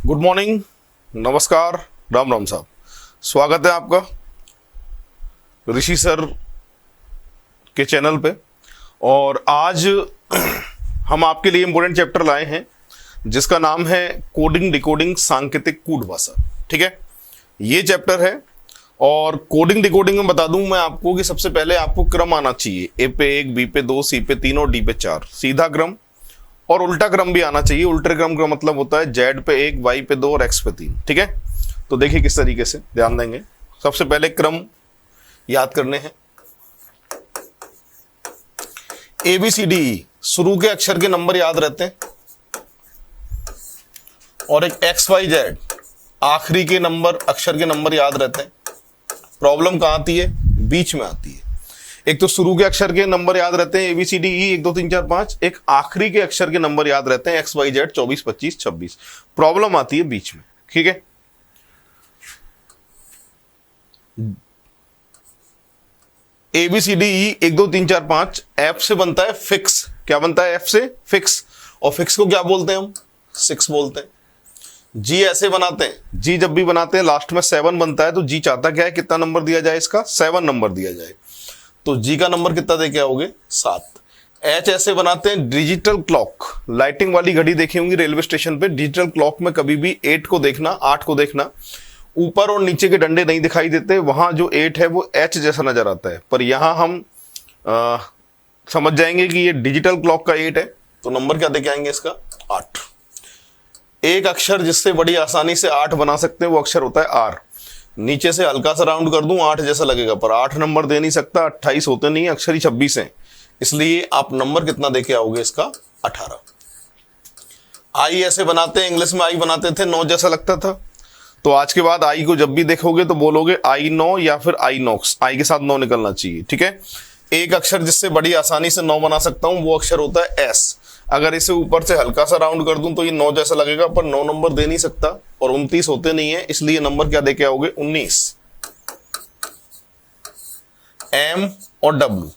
Good morning, नमस्कार, राम राम साहब। स्वागत है आपका ऋषि सर के चैनल पे। और आज हम आपके लिए इम्पोर्टेंट चैप्टर लाए हैं जिसका नाम है कोडिंग डिकोडिंग सांकेतिक कूट भाषा। ठीक है, ये चैप्टर है। और कोडिंग डिकोडिंग में बता दूं मैं आपको कि सबसे पहले आपको क्रम आना चाहिए। ए पे 1, बी पे 2, सी पे 3 और डी पे 4, सीधा क्रम। और उल्टा क्रम भी आना चाहिए। उल्टे क्रम का मतलब होता है जेड पे 1, वाई पे 2 और एक्स पे 3। ठीक है, तो देखिए किस तरीके से ध्यान देंगे। सबसे पहले क्रम याद करने हैं। A B C D E, शुरू के अक्षर के नंबर याद रहते हैं। और एक एक्स वाई जेड, आखिरी के नंबर अक्षर के नंबर याद रहते हैं। प्रॉब्लम कहां आती है? बीच में आती है। एक तो शुरू के अक्षर के नंबर याद रहते हैं, ABCD E 1 2 3 4 5। एक आखिरी के अक्षर के नंबर याद रहते हैं, XYZ 24 25 26। प्रॉब्लम आती है बीच में। ठीक है, ABCD E 1 2 3 4 5 F से बनता है फिक्स। क्या बनता है? F से फिक्स। और फिक्स को क्या बोलते हैं हम? 6 बोलते हैं। जी ऐसे बनाते हैं। जी जब भी बनाते हैं लास्ट में 7 बनता है, तो जी चाहता क्या है? कितना नंबर दिया जाए इसका? 7 नंबर दिया जाए। तो जी का नंबर कितना दे के आओगे? 7। एच ऐसे बनाते हैं डिजिटल क्लॉक। लाइटिंग वाली घड़ी देखी होंगी रेलवे स्टेशन पे। डिजिटल क्लॉक में कभी भी 8 को देखना, 8 को देखना, ऊपर और नीचे के डंडे नहीं दिखाई देते। वहां जो 8 है वो एच जैसा नजर आता है। पर यहां हम समझ जाएंगे कि ये डिजिटल क्लॉक का 8 है। तो नंबर क्या दे के आएंगे इसका? 8। एक अक्षर जिससे बड़ी आसानी से 8 बना सकते हैं वो अक्षर होता है आर। नीचे से हल्का सा राउंड कर दूं 8 जैसा लगेगा, पर 8 नंबर दे नहीं सकता। 28 होते नहीं है, अक्षर ही 26 है। इसलिए आप नंबर कितना देके आओगे इसका? 18। आई ऐसे बनाते हैं, इंग्लिश में आई बनाते थे 9 जैसा लगता था। तो आज के बाद आई को जब भी देखोगे तो बोलोगे आई 9 या फिर आई नॉक्स। आई के साथ 9 निकलना चाहिए। ठीक है, एक अक्षर जिससे बड़ी आसानी से 9 बना सकता हूं वो अक्षर होता है एस। अगर इसे ऊपर से हल्का सा राउंड कर दूं तो ये 9 जैसा लगेगा, पर 9 नंबर दे नहीं सकता और 29 होते नहीं है। इसलिए नंबर क्या देके आओगे? 19। एम और डब्ल्यू,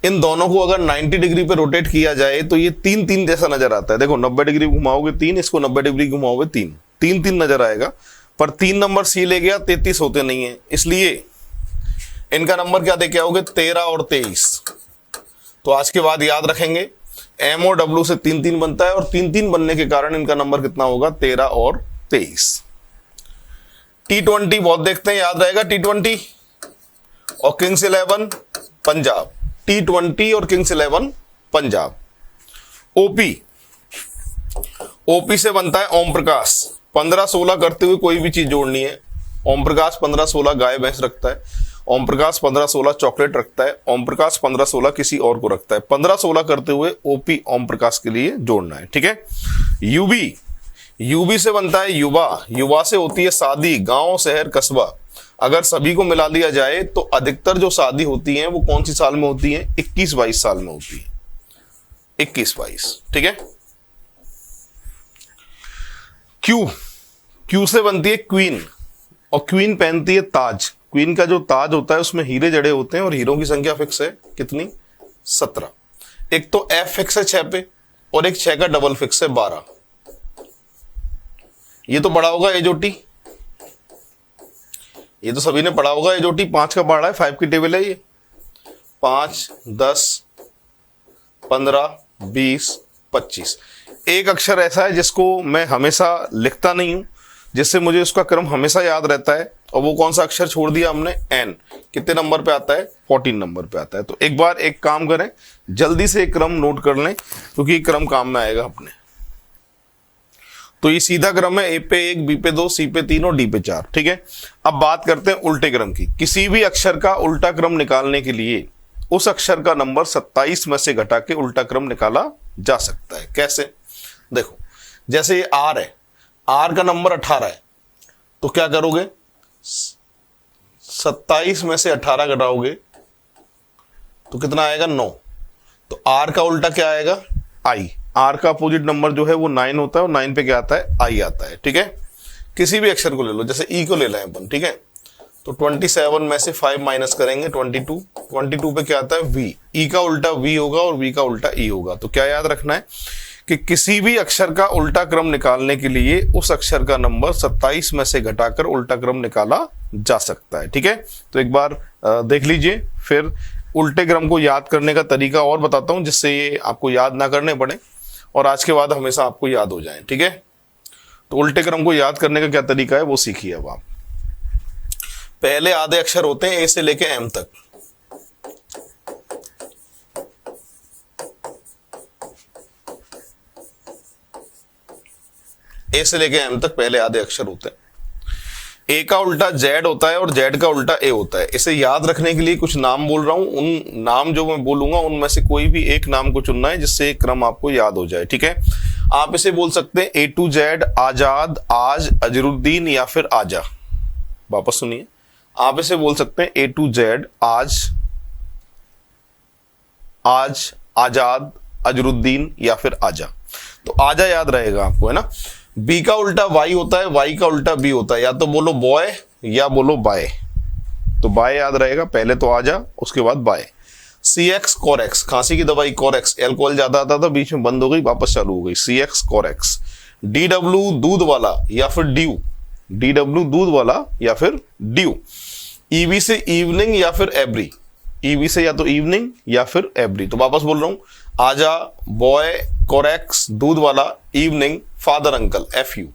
इन दोनों को अगर 90 डिग्री पे रोटेट किया जाए तो ये 3 3 जैसा नजर आता है। देखो 90 डिग्री घुमाओगे 3, इसको 90 डिग्री घुमाओगे 3, 3 3 नजर आएगा। पर 3 नंबर सी ले गया, 33 होते नहीं है। इसलिए इनका नंबर क्या देके आओगे? 13 और 23। तो आज के बाद याद रखेंगे एम और डब्ल्यू से 3 3 बनता है और 3 3 बनने के कारण इनका नंबर कितना होगा? 13 और 23। T20 बहुत देखते हैं, याद रहेगा T20 और किंग्स 11 पंजाब। T20 और किंग्स 11 पंजाब। ओपी, ओपी से बनता है ओम प्रकाश। 15 16 करते हुए कोई भी चीज जोड़नी है। ओम प्रकाश 15 16 गाय भैंस रखता है। ओम प्रकाश 15 16 चॉकलेट रखता है। ओम प्रकाश 15 16 किसी और को रखता है। 15 16 करते हुए ओपी ओम प्रकाश के लिए जोड़ना है। ठीक है, यूबी, यूबी से बनता है युवा। युवा से होती है शादी, गांव शहर कस्बा। अगर सभी को मिला दिया जाए तो अधिकतर जो शादी होती है वो कौन सी साल में होती है? 21-22 साल में होती है। 21-22। ठीक है, क्यू, क्यू से बनती है क्वीन और क्वीन पहनती है ताज। क्वीन का जो ताज होता है उसमें हीरे जड़े होते हैं और हीरों की संख्या फिक्स है कितनी? 17। एक तो एफ फिक्स है 6 पे और एक 6 का डबल फिक्स है 12। ये तो पढ़ा होगा एजोटी, ये तो सभी ने पढ़ा होगा एजोटी। 5 का पढ़ा है, 5 की टेबल है ये। 5 10 15 20 25। एक अक्षर ऐसा है जिसको मैं हमेशा लिखता नहीं हूं, जिससे मुझे उसका क्रम हमेशा याद रहता है। और वो कौन सा अक्षर छोड़ दिया हमने? एन। कितने नंबर पे आता है? 14 नंबर पे आता है। तो एक बार एक काम करें, जल्दी से एक क्रम नोट कर लें क्योंकि क्रम काम में आएगा अपने। तो ये सीधा क्रम है, ए पे 1, बी पे 2, सी पे 3 और डी पे 4। ठीक है, अब बात करते हैं उल्टे क्रम की। किसी भी अक्षर का उल्टा क्रम निकालने के लिए उस अक्षर का नंबर 27 में से घटा के उल्टा क्रम निकाला जा सकता है। कैसे? देखो, जैसे ये आर है, आर का नंबर 18 है, तो क्या करोगे? 27 में से 18 घटाओगे तो कितना आएगा? 9। तो आर का उल्टा क्या आएगा? आई। आर का अपोजिट नंबर जो है वो 9 होता है और 9 पे क्या आता है? आई आता है। ठीक है, किसी भी अक्षर को ले लो, जैसे ई को ले लें अपन। ठीक है, तो 27 में से 5 माइनस करेंगे 22। 22 पे क्या आता है? वी। ई का उल्टा वी होगा और वी का उल्टा ई होगा। तो क्या याद रखना है कि किसी भी अक्षर का उल्टा क्रम निकालने के लिए उस अक्षर का नंबर 27 में से घटाकर उल्टा क्रम निकाला जा सकता है। ठीक है, तो एक बार देख लीजिए, फिर उल्टे क्रम को याद करने का तरीका और बताता हूं जिससे ये आपको याद ना करने पड़े और आज के बाद हमेशा आपको याद हो जाए। ठीक है, तो उल्टे क्रम को याद करने का क्या तरीका है वो सीखिए। अब आप पहले आधे अक्षर होते हैं ए से लेके एम तक। ए से लेके एम तक पहले आधे अक्षर होते हैं। ए का उल्टा जेड होता है और जेड का उल्टा ए होता है। इसे याद रखने के लिए कुछ नाम बोल रहा हूं, उन नाम जो मैं बोलूंगा उनमें से कोई भी एक नाम को चुनना है जिससे एक क्रम आपको याद हो जाए। ठीक है, आप इसे बोल सकते हैं ए टू जेड, आजाद, आज, अजरुद्दीन या फिर आजा। वापस सुनिए, आप इसे बोल सकते हैं ए टू जेड, आज, आजाद, अजरुद्दीन या फिर आजा। तो आजा याद रहेगा आपको, है ना। बी का उल्टा वाई होता है, वाई का उल्टा बी होता है। या तो बोलो बॉय या बोलो बाय, तो बाय याद रहेगा, पहले तो आजा उसके बाद बाय। सी एक्स कोरेक्स, खांसी की दवाई कोरेक्स, एल्कोहल ज्यादा आता था बीच में बंद हो गई वापस चालू हो गई, सी एक्स कोरेक्स। डी डब्ल्यू दूध वाला या फिर ड्यू, डी डब्ल्यू दूध वाला या फिर ड्यू। ईवी से इवनिंग या फिर एवरी, ईवी से या तो इवनिंग या फिर एवरी। तो वापस बोल रहा हूं, आजा, बॉय, कोरेक्स, दूध वाला, evening, father uncle, F you,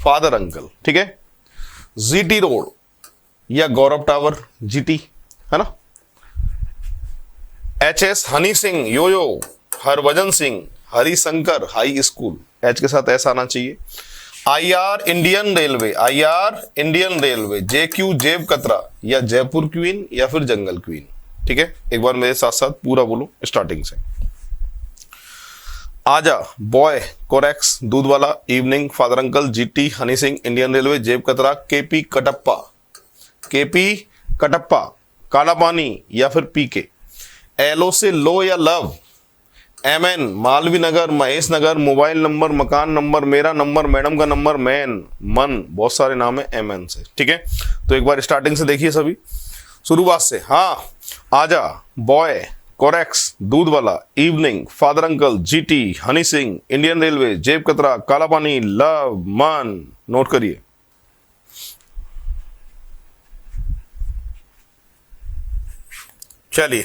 father uncle. ठीक है, जीटी रोड या गौरव टावर, जीटी, है ना। H S Honey Singh, Yo Yo, Harbhajan Singh, Harishankar, high school, H के साथ एस आना चाहिए। I R Indian Railway, I R Indian Railway. J Q जेब कतरा या जयपुर क्वीन या फिर जंगल क्वीन। ठीक है, एक बार मेरे साथ साथ पूरा बोलो स्टार्टिंग से। आजा, बॉय, कोरेक्स, दूध वाला, evening, father uncle, GT, Honey Singh, Indian railway, जेब कतरा, केपी कटप्पा, केपी कटप्पा, काला पानी या फिर पीके। एलो से लो या लव, एमएन, मालवी नगर, महेश नगर, मोबाइल नंबर, मकान नंबर, मेरा नंबर, मैडम का नंबर, मैन, मन, बहुत सारे नाम है एमएन से। ठीक है, तो एक बार स्टार्टिंग से देखिए सभी, शुरुआत से। हाँ, आजा, बॉय, कोरेक्स, दूध वाला, evening, father uncle, GT, Honey Singh, Indian railway, जेब कतरा, काला पानी, लव, मन। नोट करिए। चलिए,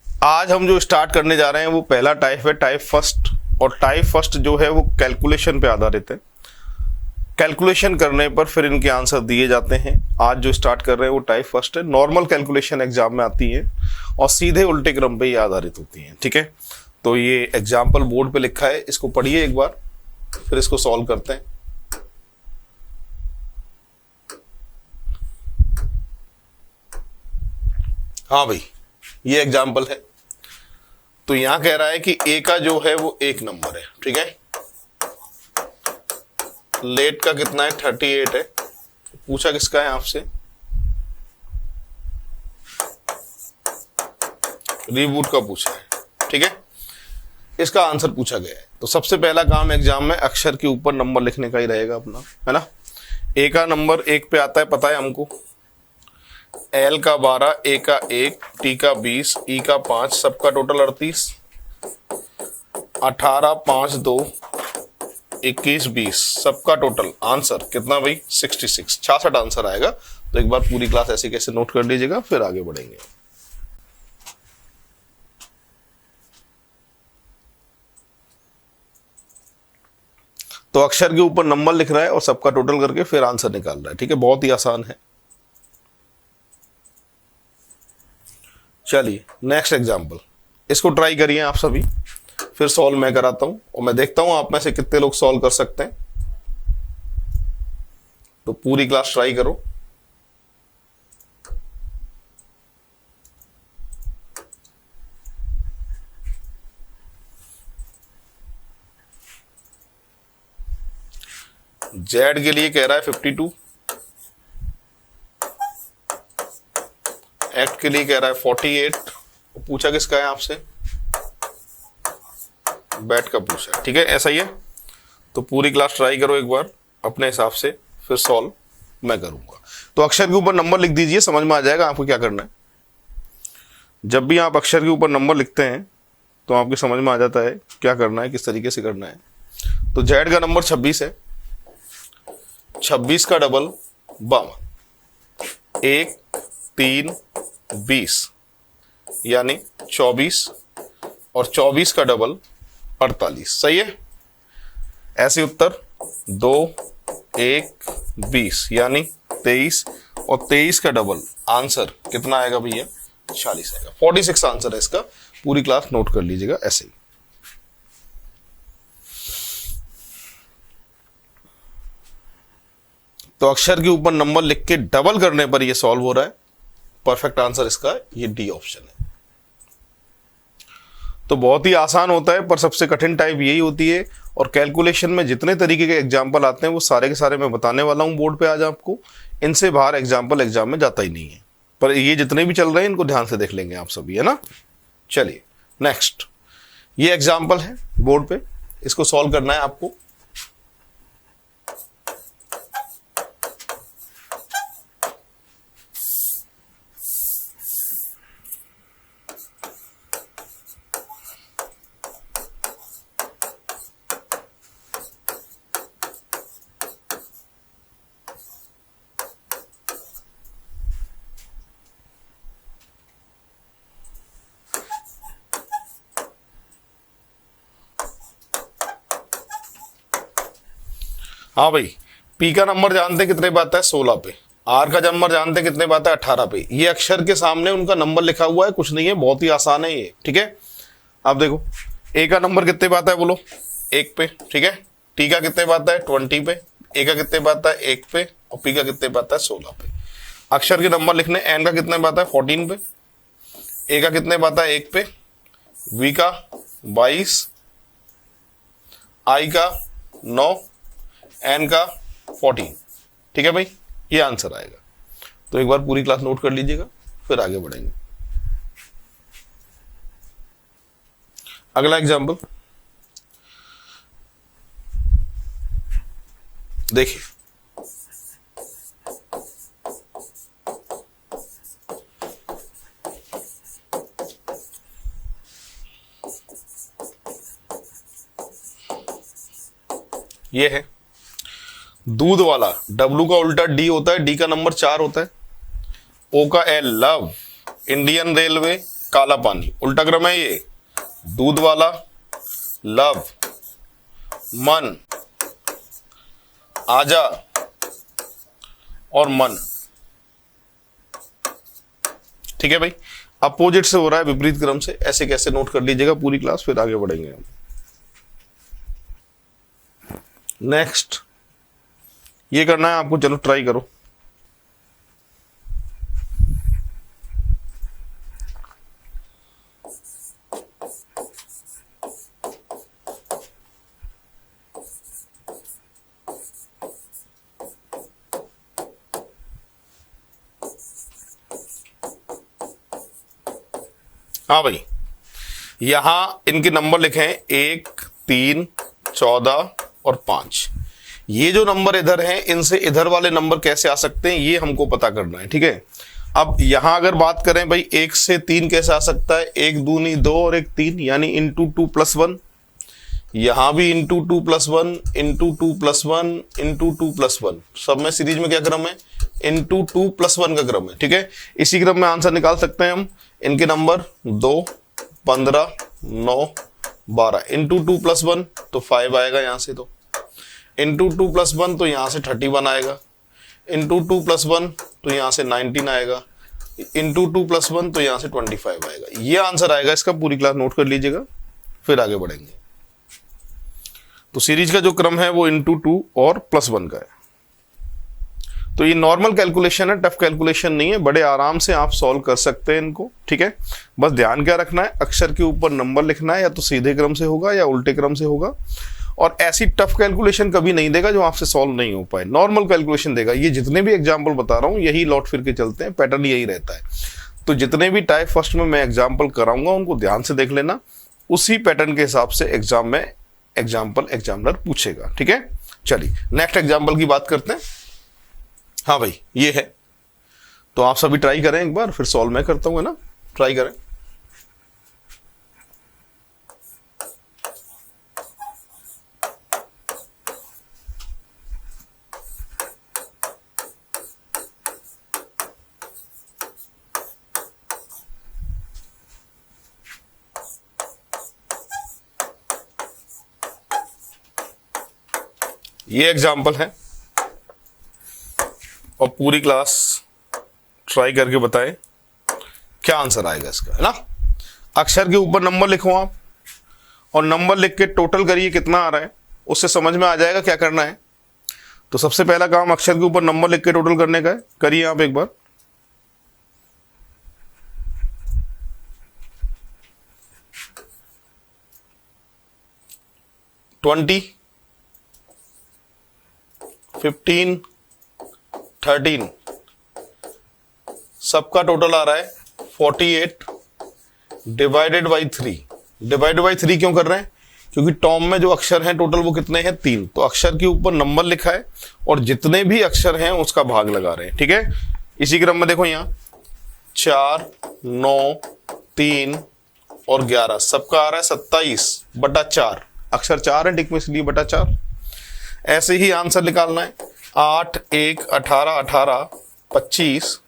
आज हम जो स्टार्ट करने जा रहे हैं वो पहला टाइप है, टाइप फर्स्ट। और टाइप फर्स्ट जो है वो कैलकुलेशन पे आधारित है। कैलकुलेशन करने पर फिर इनके आंसर दिए जाते हैं। आज जो स्टार्ट कर रहे हैं वो टाइप फर्स्ट है। नॉर्मल कैलकुलेशन एग्जाम में आती है और सीधे उल्टे क्रम पे ही आधारित होती हैं। ठीक है, तो ये एग्जाम्पल बोर्ड पे लिखा है, इसको पढ़िए एक बार, फिर इसको सॉल्व करते हैं। हाँ भाई, ये एग्जाम्पल है। तो यहां कह रहा है कि ए का जो है वो एक नंबर है। ठीक है, लेट का कितना है, 38 है। पूछा किसका है आपसे, रीबूट का पूछा है। ठीक है, इसका आंसर पूछा गया है। तो सबसे पहला काम एग्जाम में अक्षर के ऊपर नंबर लिखने का ही रहेगा अपना, है ना। ए का नंबर 1 पे आता है, पता है हमको। एल का 12, ए का 1, टी का 20, ई का 5, सबका टोटल 38, 18, 5, 2, 21, 20, सबका टोटल आंसर कितना भाई, 66, 66 आंसर आएगा। तो एक बार पूरी क्लास ऐसे कैसे नोट कर लीजिएगा, फिर आगे बढ़ेंगे। तो अक्षर के ऊपर नंबर लिख रहा है और सबका टोटल करके फिर आंसर निकाल रहा है। ठीक है, बहुत ही आसान है। चलिए नेक्स्ट एग्जाम्पल, इसको ट्राई करिए आप सभी, फिर सॉल्व मैं कराता हूं और मैं देखता हूं आप में से कितने लोग सॉल्व कर सकते हैं। तो पूरी क्लास ट्राई करो। जेड के लिए कह रहा है 52, एक्ट के लिए कह रहा है 48। पूछा किसका है आपसे, बैट का पूछा है। ठीक है, ऐसा ही है। तो पूरी क्लास ट्राई करो एक बार अपने हिसाब से, फिर सॉल्व मैं करूंगा। तो अक्षर के ऊपर नंबर लिख दीजिए, समझ में आ जाएगा आपको क्या करना है। जब भी आप अक्षर के ऊपर नंबर लिखते हैं तो तो आपकी समझ में आ जाता है क्या करना है, किस तरीके से करना है। तो जेड का नंबर 26 है, 26 का डबल 52, 1 3 20 यानी 24, और 24 का डबल 48। सही है। ऐसे उत्तर 2 1 20 यानी 23, और 23 का डबल आंसर कितना आएगा भैया? 40 आएगा। 46 आंसर है इसका। पूरी क्लास नोट कर लीजिएगा ऐसे ही। तो अक्षर के ऊपर नंबर लिख के डबल करने पर ये सॉल्व हो रहा है। परफेक्ट आंसर इसका ये डी ऑप्शन है। तो बहुत ही आसान होता है, पर सबसे कठिन टाइप यही होती है। और कैलकुलेशन में जितने तरीके के एग्जाम्पल आते हैं वो सारे के सारे मैं बताने वाला हूं बोर्ड पे आज आपको। इनसे बाहर एग्जाम्पल एग्जाम में जाता ही नहीं है, पर ये जितने भी चल रहे हैं इनको ध्यान से देख लेंगे आप सभी, है ना। चलिए नेक्स्ट, ये एग्जाम्पल है बोर्ड पे, इसको सॉल्व करना है आपको। हाँ भाई, पी का नंबर जानते कितने पे आता है? 16 पे। आर का नंबर जानते कितने पे आता है? 18 पे। ये अक्षर के सामने उनका नंबर लिखा हुआ है, कुछ नहीं है, बहुत ही आसान है ये। ठीक है, अब देखो ए का नंबर कितने पे आता है बोलो? 1 पे। ठीक है, टी का कितने पे आता है? 20 पे। ए का कितने पे आता है? 1 पे। और पी का कितने पे आता है? 16 पे। अक्षर के नंबर लिखने, एन का कितने पे आता है? 14 पे। ए का कितने पे आता है? 1 पे। वी का 22, आई का 9, एन का 14। ठीक है भाई, ये आंसर आएगा। तो एक बार पूरी क्लास नोट कर लीजिएगा, फिर आगे बढ़ेंगे। अगला एग्जाम्पल देखिए, ये है दूध वाला। डब्लू का उल्टा डी होता है, डी का नंबर 4 होता है। ओ का एल लव, इंडियन रेलवे, काला पानी। उल्टा क्रम है ये, दूध वाला, लव, मन, आजा और मन। ठीक है भाई, अपोजिट से हो रहा है, विपरीत क्रम से। ऐसे कैसे नोट कर लीजिएगा पूरी क्लास, फिर आगे बढ़ेंगे हम। नेक्स्ट ये करना है आपको, चलो ट्राई करो। हाँ भाई, यहां इनके नंबर लिखे हैं 1 3 14 और 5। ये जो नंबर इधर हैं, इनसे इधर वाले नंबर कैसे आ सकते हैं ये हमको पता करना है। ठीक है, अब यहां अगर बात करें भाई, 1 से 3 कैसे आ सकता है? 1 दूनी 2 और 1 3, यानी इंटू 2 + 1। यहां भी इंटू 2 + 1, इंटू 2 + 1, इंटू 2 + 1। सब में सीरीज में क्या क्रम है? इंटू 2 + 1 का क्रम है। ठीक है, इसी क्रम में आंसर निकाल सकते हैं हम। इनके नंबर 2 15 9 12, इंटू 2 + 1 तो 5 आएगा यहां से, तो इंटू 2 + 1 तो यहां से 31 आएगा, इंटू 2 + 1 तो यहां से 19 आएगा, इंटू 2 + 1 तो यहां से 25 आएगा। ये आंसर आएगा इसका। पूरी क्लास नोट कर लीजिएगा, फिर आगे बढ़ेंगे। तो सीरीज का जो क्रम है वो इंटू 2 और +1 का है। तो ये नॉर्मल कैलकुलेशन है, टफ कैलकुलेशन नहीं है, बड़े आराम से आप सॉल्व कर सकते हैं इनको। ठीक है, बस ध्यान क्या रखना है, अक्षर के ऊपर नंबर लिखना है, या तो सीधे क्रम से होगा या उल्टे क्रम से होगा। और ऐसी टफ कैलकुलेशन कभी नहीं देगा जो आपसे सॉल्व नहीं हो पाए, नॉर्मल कैलकुलेशन देगा। ये जितने भी एग्जाम्पल बता रहा हूँ यही लौट फिर के चलते हैं, पैटर्न यही रहता है। तो जितने भी टाइप फर्स्ट में मैं एग्जाम्पल कराऊंगा उनको ध्यान से देख लेना, उसी पैटर्न के हिसाब से एग्जाम में एग्जाम्पल एग्जामिनर पूछेगा। ठीक है, चलिए नेक्स्ट एग्जाम्पल की बात करते हैं। हाँ भाई, ये है, तो आप सभी ट्राई करें एक बार, फिर सॉल्व मैं करता हूँ, है ना। ट्राई करें। ये एग्जाम्पल है और पूरी क्लास ट्राई करके बताएं क्या आंसर आएगा इसका, है ना। अक्षर के ऊपर नंबर लिखो आप और नंबर लिख के टोटल करिए कितना आ रहा है, उससे समझ में आ जाएगा क्या करना है। तो सबसे पहला काम अक्षर के ऊपर नंबर लिख के टोटल करने का है, करिए आप एक बार। ट्वेंटी, 15, 13, सबका टोटल आ रहा है 48 डिवाइडेड बाई 3। डिवाइडेड बाई 3 क्यों कर रहे हैं? क्योंकि टॉम में जो अक्षर हैं टोटल वो कितने हैं? 3। तो अक्षर के ऊपर नंबर लिखा है और जितने भी अक्षर हैं उसका भाग लगा रहे हैं, ठीक है। इसी क्रम में देखो यहां 4, 9, 3 और 11, सबका आ रहा है 27/4। अक्षर 4 है टिक में, इसलिए बटा 4। ऐसे ही आंसर निकालना है 8, 1, 18, 18, 25,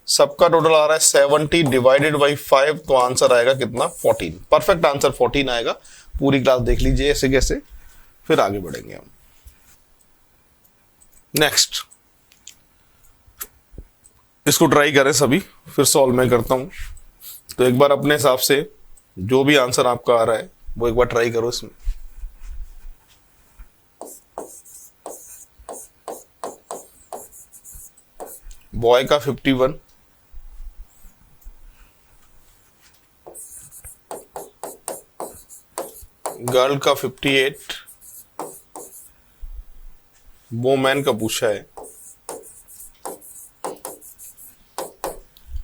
सबका टोटल आ रहा है 70 डिवाइडेड बाई 5। तो आंसर आएगा कितना? 14। परफेक्ट आंसर 14 आएगा। पूरी क्लास देख लीजिए ऐसे कैसे, फिर आगे बढ़ेंगे हम। नेक्स्ट, इसको ट्राई करें सभी, फिर सॉल्व मैं करता हूं। तो एक बार अपने हिसाब से जो भी आंसर आपका आ रहा है वो एक बार ट्राई करो इसमें। बॉय का 51, गर्ल का 58, वोमैन का पूछा है।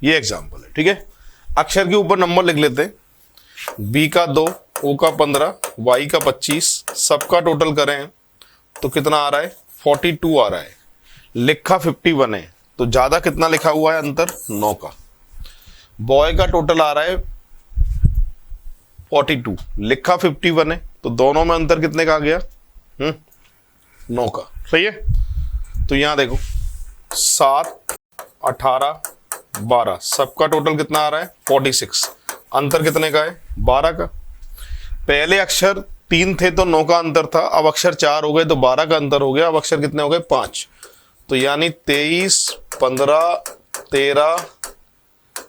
ये एग्जाम्पल है, ठीक है। अक्षर के ऊपर नंबर लिख लेते हैं। बी का 2, ओ का 15, वाई का 25, सबका टोटल करें तो कितना आ रहा है? 42 आ रहा है। लिखा 51 है, तो ज्यादा कितना लिखा हुआ है? अंतर 9 का। बॉय का टोटल आ रहा है 42, लिखा 51 है, तो दोनों में अंतर कितने का आ गया? 9 का। सही है। तो यहां देखो 7, 18, 12, सबका टोटल कितना आ रहा है? 46। अंतर कितने का है? 12 का। पहले अक्षर 3 थे तो 9 का अंतर था, अब अक्षर 4 हो गए तो 12 का अंतर हो गया। अब अक्षर कितने हो गए? 5। तो यानी 23, 15, 13,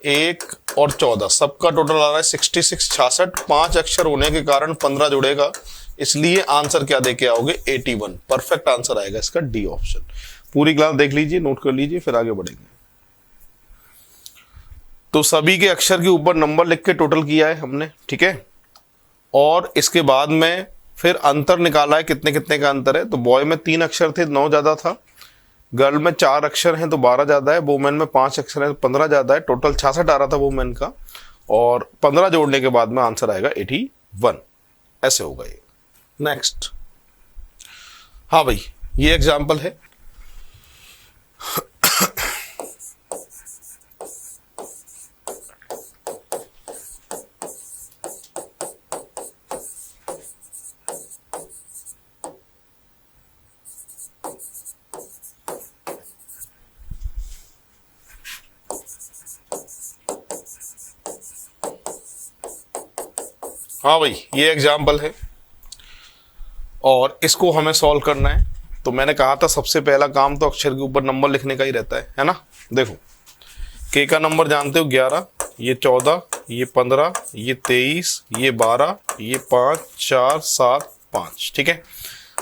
1 और 14, सबका टोटल आ रहा है 66, 66। 5 अक्षर होने के कारण 15 जुड़ेगा, इसलिए आंसर क्या देके आओगे? 81। परफेक्ट आंसर आएगा इसका डी ऑप्शन। पूरी क्लास देख लीजिए, नोट कर लीजिए, फिर आगे बढ़ेंगे। तो सभी के अक्षर के ऊपर नंबर लिख के टोटल किया है हमने, ठीक है। और इसके बाद में फिर अंतर निकाला है, कितने कितने का अंतर है। तो बॉय में 3 अक्षर थे, 9 ज्यादा था। गर्ल में 4 अक्षर हैं तो 12 ज्यादा है। वुमेन में 5 अक्षर हैं तो 15 ज्यादा है। टोटल 66 आ रहा था वुमेन का, और 15 जोड़ने के बाद में आंसर आएगा 81। ऐसे होगा ये। नेक्स्ट, हाँ भाई, ये एग्जाम्पल है। हाँ भाई, ये एग्जाम्पल है और इसको हमें सॉल्व करना है। तो मैंने कहा था सबसे पहला काम तो अक्षर के ऊपर नंबर लिखने का ही रहता है ना। देखो, के का नंबर जानते हो 11, ये 14, ये 15, ये 23, ये 12, ये 5, 4, 7, 5, ठीक है।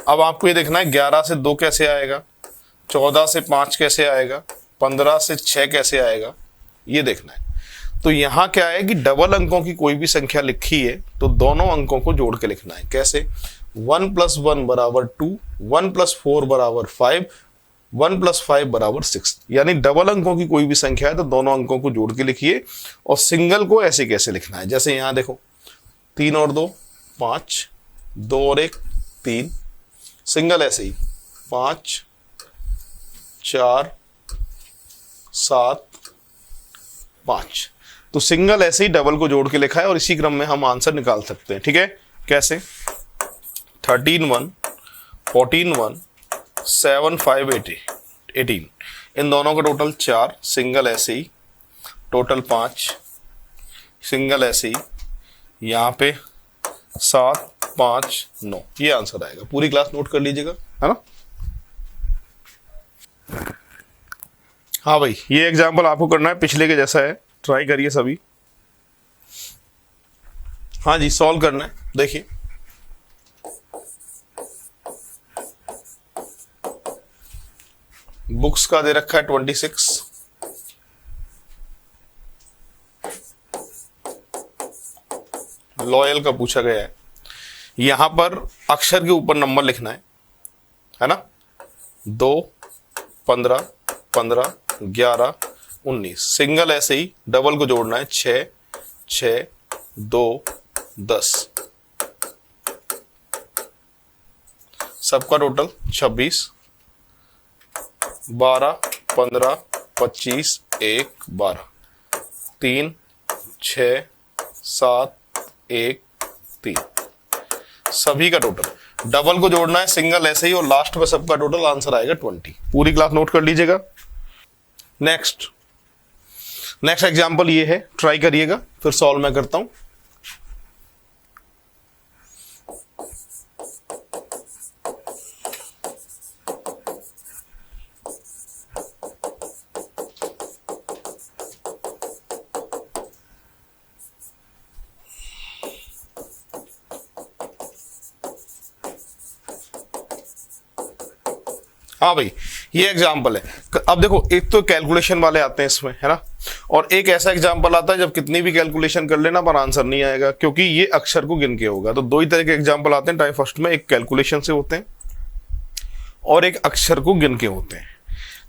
अब आपको ये देखना है 11 से 2 कैसे आएगा, 14 से 5 कैसे आएगा, 15 से 6 कैसे आएगा, ये देखना है। तो यहाँ क्या है कि डबल अंकों की कोई भी संख्या लिखी है तो दोनों अंकों को जोड़ के लिखना है। कैसे? 1 + 1 = 2, 1 + 4 = 5, 1 + 5 = 6। यानी डबल अंकों की कोई भी संख्या है तो दोनों अंकों को जोड़ के लिखिए। और सिंगल को ऐसे कैसे लिखना है, जैसे यहाँ देखो 3 और 2 5, 2 और 1 3। सिंगल ऐसे ही 5, 4, 7, 5। तो सिंगल ऐसे ही डबल को जोड़ के लिखा है और इसी क्रम में हम आंसर निकाल सकते हैं, ठीक है। कैसे? 13 1, 14 1, 7 5 18। इन दोनों का टोटल 4, सिंगल ऐसे ही टोटल 5, सिंगल ऐसे ही यहाँ पे 7 5 9, ये आंसर आएगा। पूरी क्लास नोट कर लीजिएगा, है ना। हाँ भाई, ये एग्जाम्पल आपको करना है, पिछले के जैसा है, ट्राई करिए सभी। हाँ जी, सॉल्व करना है। देखिए बुक्स का दे रखा है 26, लॉयल का पूछा गया है। यहां पर अक्षर के ऊपर नंबर लिखना है ना। 2 15 15 11 19, सिंगल ऐसे ही, डबल को जोड़ना है 6 6 2 10, सबका टोटल 26 12 15 25 1 12 3 6 7 1 3, सभी का टोटल। डबल को जोड़ना है, सिंगल ऐसे ही, और लास्ट में सबका टोटल आंसर आएगा 20। पूरी क्लास नोट कर लीजिएगा। नेक्स्ट एग्जांपल ये है, ट्राई करिएगा, फिर सॉल्व मैं करता हूं। हाँ भाई, ये एग्जाम्पल है। अब देखो, एक तो कैलकुलेशन वाले आते हैं इसमें, है ना, और एक ऐसा एग्जाम्पल आता है जब कितनी भी कैलकुलेशन कर लेना पर आंसर नहीं आएगा, क्योंकि ये अक्षर को गिन के होगा। तो दो ही तरह के एग्जाम्पल आते हैं टाइप फर्स्ट में, एक कैलकुलेशन से होते हैं और एक अक्षर को गिन के होते हैं।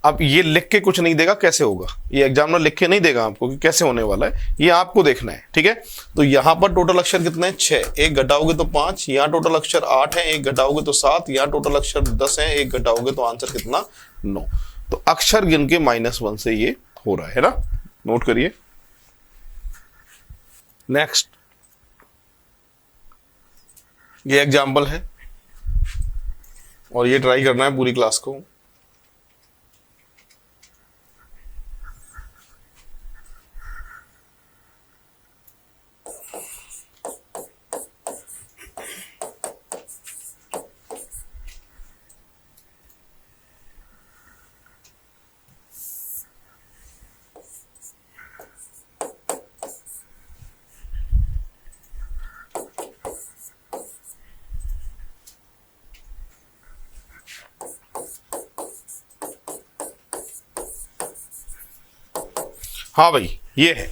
अब ये लिख के कुछ नहीं देगा, कैसे होगा, ये एग्जामिनर लिख के नहीं देगा आपको कि कैसे होने वाला है, ये आपको देखना है, ठीक है। तो यहां पर टोटल अक्षर कितने हैं, 6, एक घटाओगे तो 5, यहाँ टोटल अक्षर 8 है, एक घटाओगे तो 7, यहाँ टोटल अक्षर 10 है, एक घटाओगे तो आंसर कितना, 9। तो अक्षर गिन के -1 से ये हो रहा है ना, नोट करिए। नेक्स्ट, ये एग्जाम्पल है और ये ट्राई करना है पूरी क्लास को। हाँ भाई, ये है।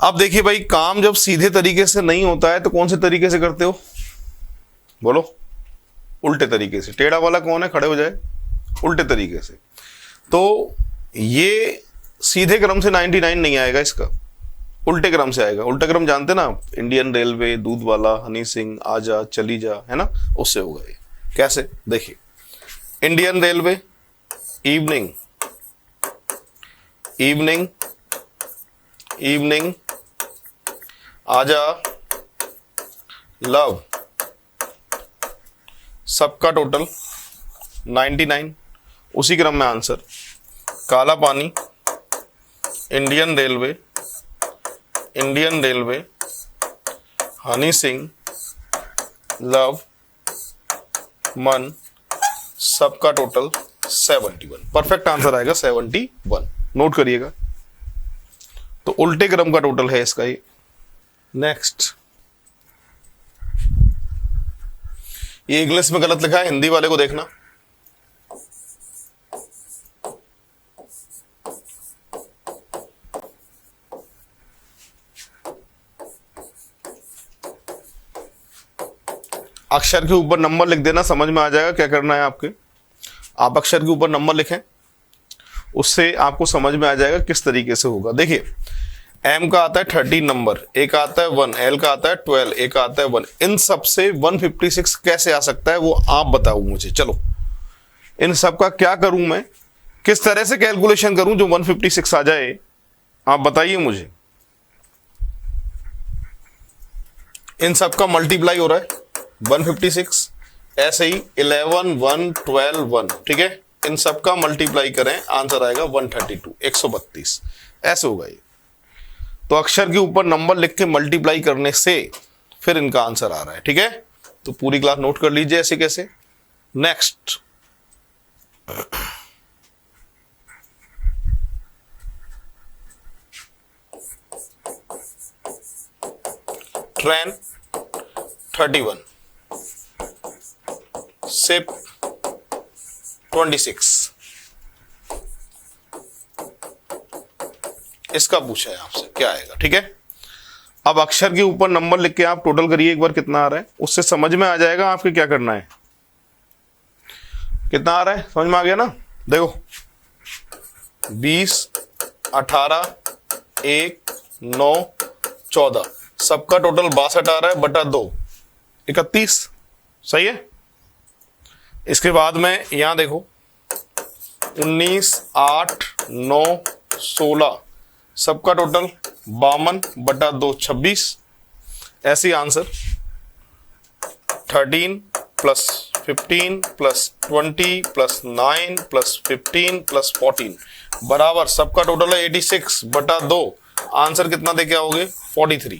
अब देखिए भाई, काम जब सीधे तरीके से नहीं होता है तो कौन से तरीके से करते हो, बोलो, उल्टे तरीके से। टेढ़ा वाला कौन है, खड़े हो जाए, उल्टे तरीके से। तो ये सीधे क्रम से 99 नहीं आएगा, इसका उल्टे क्रम से आएगा। उल्टा क्रम जानते ना, इंडियन रेलवे, दूध वाला, हनी सिंह, आजा चली जा, है ना, उससे होगा ये। कैसे, देखिए, Indian railway, evening evening evening, आजा, लव, सबका टोटल 99, उसी क्रम में आंसर। काला पानी, Indian railway, Honey Singh, love, मन, सबका टोटल 71। परफेक्ट आंसर आएगा 71, नोट करिएगा। तो उल्टे क्रम का टोटल है इसका ये। नेक्स्ट, ये इंग्लिश में गलत लिखा है, हिंदी वाले को देखना। अक्षर के ऊपर नंबर लिख देना, समझ में आ जाएगा क्या करना है आपके। आप अक्षर के ऊपर नंबर लिखें, उससे आपको समझ में आ जाएगा किस तरीके से होगा। देखिए, M का आता है 13 नंबर, A का आता है 1, L का आता है 12, A का आता है 1। इन सब से 156 कैसे आ सकता है वो आप बताओ मुझे। चलो, इन सब का क्या करूं मैं, किस तरह से कैलकुलेशन करूं जो 156 आ जाए, आप बताइए मुझे। इन सब का मल्टीप्लाई हो रहा है 156, ऐसे ही 11 1 12 1, ठीक है। इन सब का मल्टीप्लाई करें, आंसर आएगा 132, 132, ऐसे होगा ये। तो अक्षर के ऊपर नंबर लिख के मल्टीप्लाई करने से फिर इनका आंसर आ रहा है, ठीक है। तो पूरी क्लास नोट कर लीजिए ऐसे कैसे। नेक्स्ट, ट्रेन 31, सिप 26, इसका पूछा है आपसे क्या आएगा। ठीक है, अब अक्षर के ऊपर नंबर लिख के आप टोटल करिए एक बार कितना आ रहा है, उससे समझ में आ जाएगा आपके क्या करना है। कितना आ रहा है समझ में आ गया ना। देखो 20, 18, 1, 9, 14, सबका टोटल 62 आ रहा है बटा 2, 31। सही है। इसके बाद में यहां देखो 19, 8, 9, 16, सबका टोटल 52 बटा 2, 26। ऐसे answer 13 plus 15 plus 20 plus 9 plus 15 plus 14 बराबर सबका टोटल है 86 बटा 2। आंसर कितना देके आओगे 43।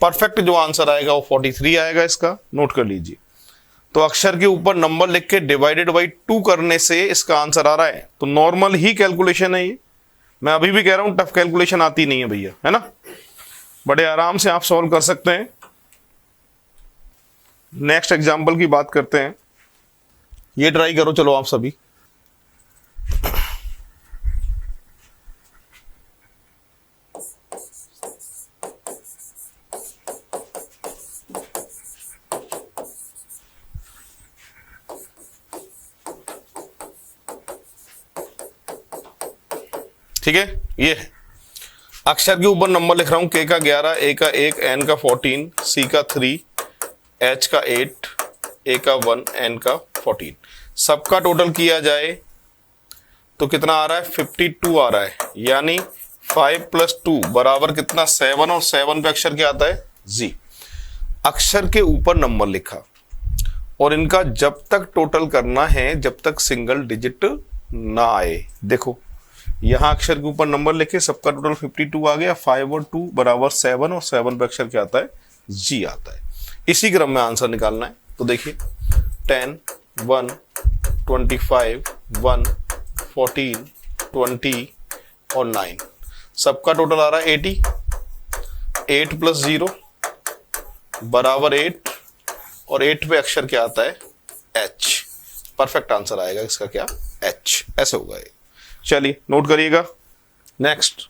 परफेक्ट जो आंसर आएगा वो 43 आएगा। इसका नोट कर लीजिए। तो अक्षर के ऊपर नंबर लिख के डिवाइडेड बाई 2 करने से इसका आंसर आ रहा है। तो नॉर्मल ही कैलकुलेशन है ये, मैं अभी भी कह रहा हूं टफ कैलकुलेशन आती नहीं है भैया, है ना, बड़े आराम से आप सॉल्व कर सकते हैं। नेक्स्ट एग्जांपल की बात करते हैं, ये ट्राई करो चलो आप सभी। ठीक है, ये अक्षर के ऊपर नंबर लिख रहा हूं, के का 11, ए का 1, एन का 14, सी का 3, एच का 8, ए का 1, एन का 14। सबका टोटल किया जाए तो कितना आ रहा है 52 आ रहा है, यानी 5 + 2 बराबर कितना 7, और 7 पे अक्षर क्या आता है जी। अक्षर के ऊपर नंबर लिखा और इनका जब तक टोटल करना है जब तक सिंगल डिजिट ना आए। देखो यहां अक्षर के ऊपर नंबर लिखे, सबका टोटल 52 आ गया, 5 और 2 बराबर 7, और 7 पे अक्षर क्या आता है जी आता है। इसी क्रम में आंसर निकालना है। तो देखिए 10, 1, 25, 1, 14, 20 और 9, सबका टोटल आ रहा है 80। 8 + 0 बराबर 8, और 8 पे अक्षर क्या आता है H। परफेक्ट आंसर आएगा इसका क्या H, ऐसे होगा ये। चलिए नोट करिएगा। नेक्स्ट,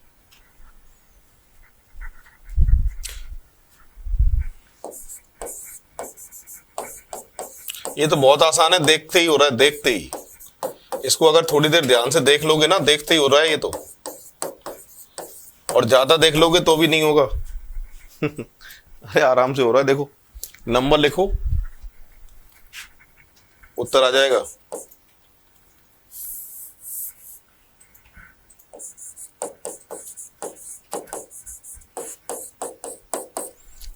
ये तो बहुत आसान है, देखते ही हो रहा है, देखते ही। इसको अगर थोड़ी देर ध्यान से देख लोगे ना, देखते ही हो रहा है ये तो, और ज्यादा देख लोगे तो भी नहीं होगा। अरे आराम से हो रहा है। देखो नंबर लिखो, उत्तर आ जाएगा।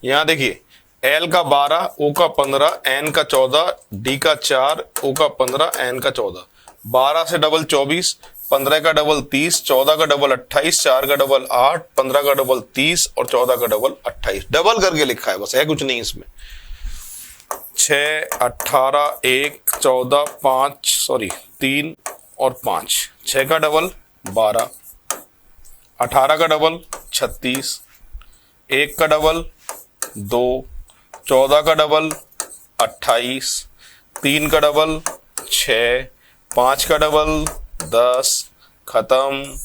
यहां देखिए L का 12, O का 15, N का 14, D का 4, O का 15, N का 14। 12 से डबल 24, 15 का डबल 30, 14 का डबल 28, 4 का डबल 8, 15 का डबल 30 और 14 का डबल 28। डबल करके लिखा है बस, है कुछ नहीं इसमें। 6, 18, 1, 14, 3 और 5। 6 का डबल 12, 18 का डबल 36, 1 का डबल 2, 14 का डबल 28, 3 का डबल 6, 5 का डबल 10। खत्म।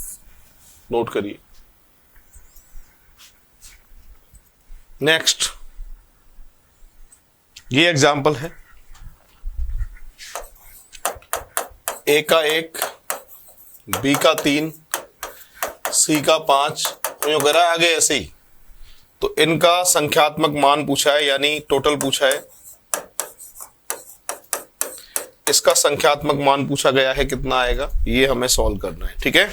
नोट करिए। नेक्स्ट, ये एग्जाम्पल है। ए का 1, बी का 3, सी का 5, यूं कह रहा है आगे ऐसे ही। तो इनका संख्यात्मक मान पूछा है, यानी टोटल पूछा है। इसका संख्यात्मक मान पूछा गया है, कितना आएगा ये हमें सॉल्व करना है। ठीक है,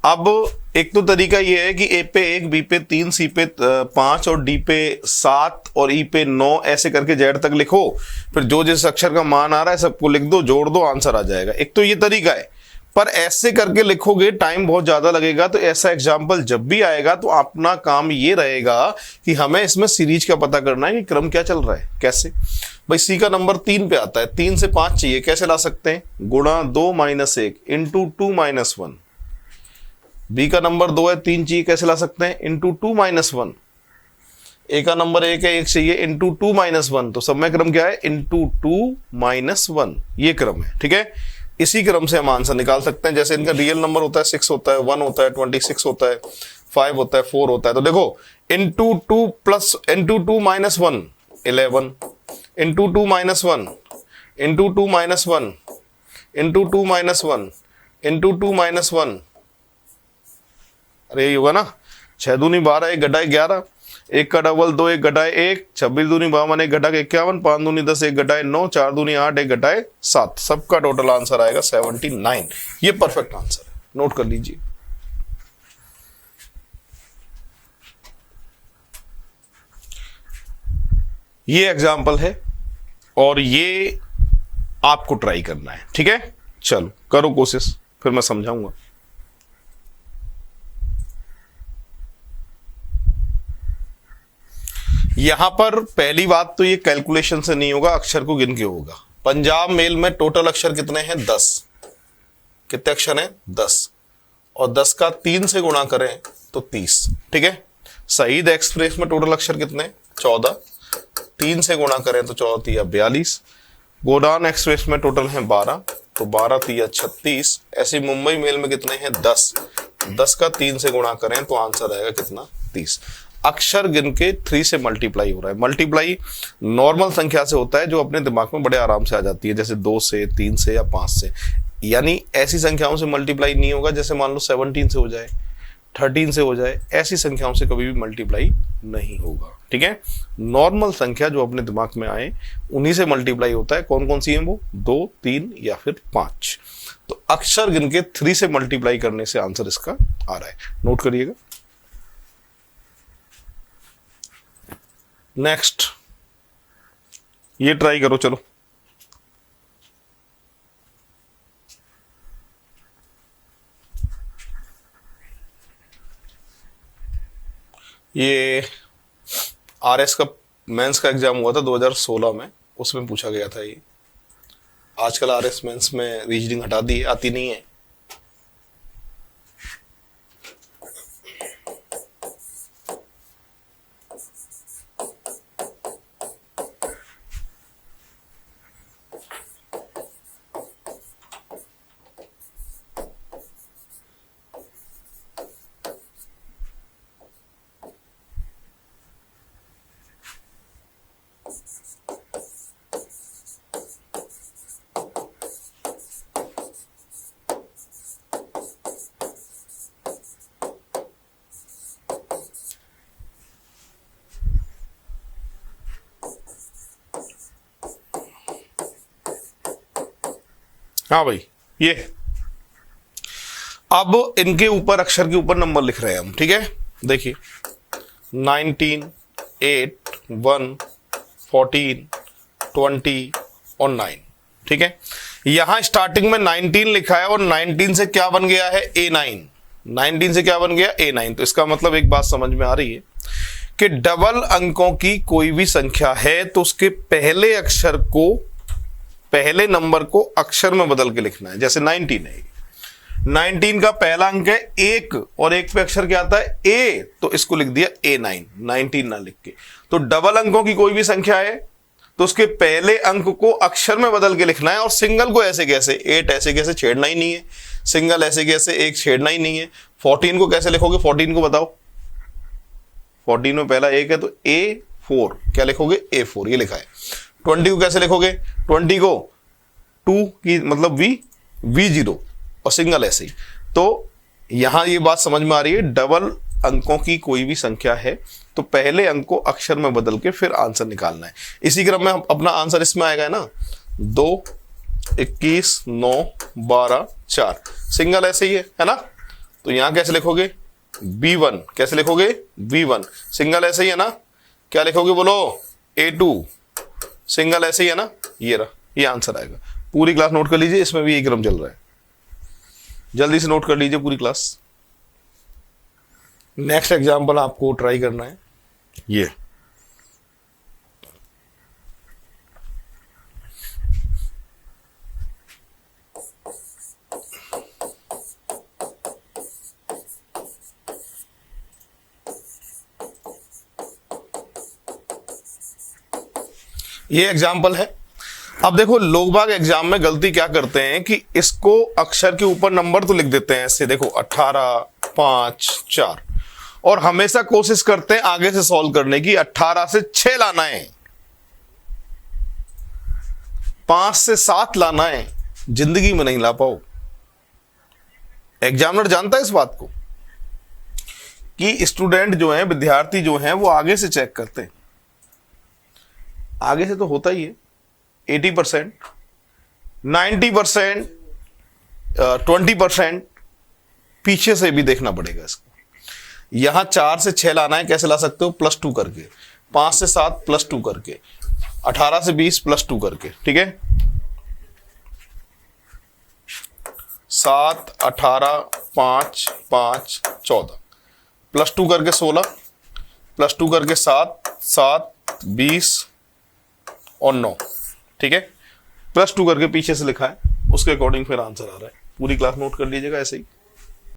अब एक तो तरीका ये है कि ए पे 1, बी पे 3, सी पे 5 और डी पे 7 और ई पे 9 ऐसे करके जेड तक लिखो, फिर जो जिस अक्षर का मान आ रहा है सबको लिख दो, जोड़ दो, आंसर आ जाएगा। एक तो ये तरीका है। पर ऐसे करके लिखोगे टाइम बहुत ज्यादा लगेगा। तो ऐसा एग्जाम्पल जब भी आएगा तो अपना काम ये रहेगा कि हमें इसमें सीरीज का पता करना है कि क्रम क्या चल रहा है। कैसे भाई, सी का नंबर 3 पे आता है, 3 से 5 चाहिए, कैसे ला सकते हैं? गुणा 2 - 1 इंटू 2 - 1। बी का नंबर 2 है, 3 चाहिए, कैसे ला सकते हैं? इंटू 2 - 1। ए का नंबर 1 है, 1 चाहिए, इंटू 2 - 1। तो समय क्रम क्या है? इंटू 2 - 1, ये क्रम है। ठीक है, इसी क्रम से हम आंसर निकाल सकते हैं। जैसे इनका रियल नंबर होता है 6 होता है, 1 होता है, 26 होता है, 5 होता है, 4 होता है। तो देखो into 2 plus into 2 - 1 11, into 2 - 1 into 2 - 1 into 2 - 1 into 2 - 1। अरे यही होगा ना, 6 दूनी 12, 1 घटाए 11, 1 का डबल 2, 1 घटाए 1, 26 दूनी 52, 1 घटा के 51, 5 दूनी 10, 1 घटाए 9, 4 दूनी 8, 1 घटाए 7। सबका टोटल आंसर आएगा 79। ये परफेक्ट आंसर है, नोट कर लीजिए। ये एग्जाम्पल है और ये आपको ट्राई करना है। ठीक है, चलो करो कोशिश, फिर मैं समझाऊंगा। यहां पर पहली बात तो ये कैलकुलेशन से नहीं होगा, अक्षर को गिन के होगा। पंजाब मेल में टोटल अक्षर कितने हैं? 10। कितने अक्षर हैं? 10। और 10 का 3 से गुणा करें तो 30। ठीक है, शहीद एक्सप्रेस में टोटल अक्षर कितने? 14। 3 से गुणा करें तो 14 या 42। गोडान एक्सप्रेस में टोटल है 12, तो 12 या 36। ऐसे मुंबई मेल में कितने हैं? 10। 10 का 3 से गुणा करें तो आंसर आएगा कितना? 30। अक्षर गिन के 3 से मल्टीप्लाई हो रहा है। मल्टीप्लाई नॉर्मल संख्या से होता है जो अपने दिमाग में बड़े आराम से आ जाती है, जैसे 2 से, 3 से या 5 से। यानी ऐसी संख्याओं से मल्टीप्लाई नहीं होगा जैसे मान लो 17 से हो जाए, 13 से हो जाए, ऐसी संख्याओं से कभी भी मल्टीप्लाई नहीं होगा। ठीक है, नॉर्मल संख्या जो अपने दिमाग में आए उन्हीं से मल्टीप्लाई होता है। कौन कौन सी है वो? 2, 3 या फिर 5। तो अक्षर गिन के 3 से मल्टीप्लाई करने से आंसर इसका आ रहा है, नोट करिएगा। नेक्स्ट ये ट्राई करो, चलो। ये आरएस का मेंस का एग्जाम हुआ था 2016 में, उसमें पूछा गया था ये। आजकल आरएस मेंस में रीजनिंग हटा दी, आती नहीं है। हाँ भाई, ये अब इनके ऊपर अक्षर के ऊपर नंबर लिख रहे हैं हम। ठीक है, देखिए 19, 8, 1, 14, 20 और 9। ठीक है, यहां स्टार्टिंग में 19 लिखा है और 19 से क्या बन गया है? A9। 19 से क्या बन गया? A9। तो इसका मतलब एक बात समझ में आ रही है कि डबल अंकों की कोई भी संख्या है तो उसके पहले अक्षर को, पहले नंबर को अक्षर में बदल के लिखना है। जैसे 19 है, 19 का पहला अंक है 1 और 1 पे अक्षर क्या आता है? A, तो इसको लिख दिया A9, 19 ना लिख के। तो डबल अंकों की कोई भी संख्या है तो उसके पहले अंक को अक्षर में बदल के लिखना है। और सिंगल को ऐसे कैसे? 8 ऐसे कैसे? छेड़ना ही नहीं है। सिंगल ऐसे कैसे? 1 छेड़ना ही नहीं है। 14 को कैसे लिखोगे? 14 को बताओ। 14 में पहला 1 है तो A4, क्या लिखोगे? A4, ये लिखा है। 20 को कैसे लिखोगे? 20 को 2 की मतलब V0 और सिंगल ऐसे ही। तो यहां ये बात समझ में आ रही है, डबल अंकों की कोई भी संख्या है तो पहले अंक को अक्षर में बदल के फिर आंसर निकालना है। इसी क्रम में अपना आंसर इसमें आएगा ना, 2, 21, 9, 12, 4। सिंगल ऐसे ही है ना। तो यहां कैसे लिखोगे? B1, कैसे लिखोगे? V1। सिंगल ऐसे ही है ना, क्या लिखोगे बोलो? A2। सिंगल ऐसे ही है ना, ये रहा, ये आंसर आएगा। पूरी क्लास नोट कर लीजिए, इसमें भी यही क्रम चल रहा है। जल्दी से नोट कर लीजिए पूरी क्लास। नेक्स्ट एग्जाम्पल आपको ट्राई करना है ये। ये एग्जाम्पल है। अब देखो लोग बाग एग्जाम में गलती क्या करते हैं कि इसको अक्षर के ऊपर नंबर तो लिख देते हैं ऐसे, देखो 18, 5, 4, और हमेशा कोशिश करते हैं आगे से सॉल्व करने की। 18 से 6 लाना है, 5 से 7 लाना है, जिंदगी में नहीं ला पाओ। एग्जामिनर जानता है इस बात को कि स्टूडेंट जो है, विद्यार्थी जो है, वो आगे से चेक करते हैं। आगे से तो होता ही है 80%, 90%, 20%, पीछे से भी देखना पड़ेगा इसको। यहां 4 से 6 लाना है, कैसे ला सकते हो? +2 करके, 5 से 7 +2 करके, 18 से 20 +2 करके, ठीक है। 7, 18, 5, 5, 14, +2 करके 16, +2 करके 7, 7, 20 और 9, ठीक है। +2 करके पीछे से लिखा है, उसके अकॉर्डिंग फिर आंसर आ रहा है। पूरी क्लास नोट कर लीजिएगा ऐसे ही।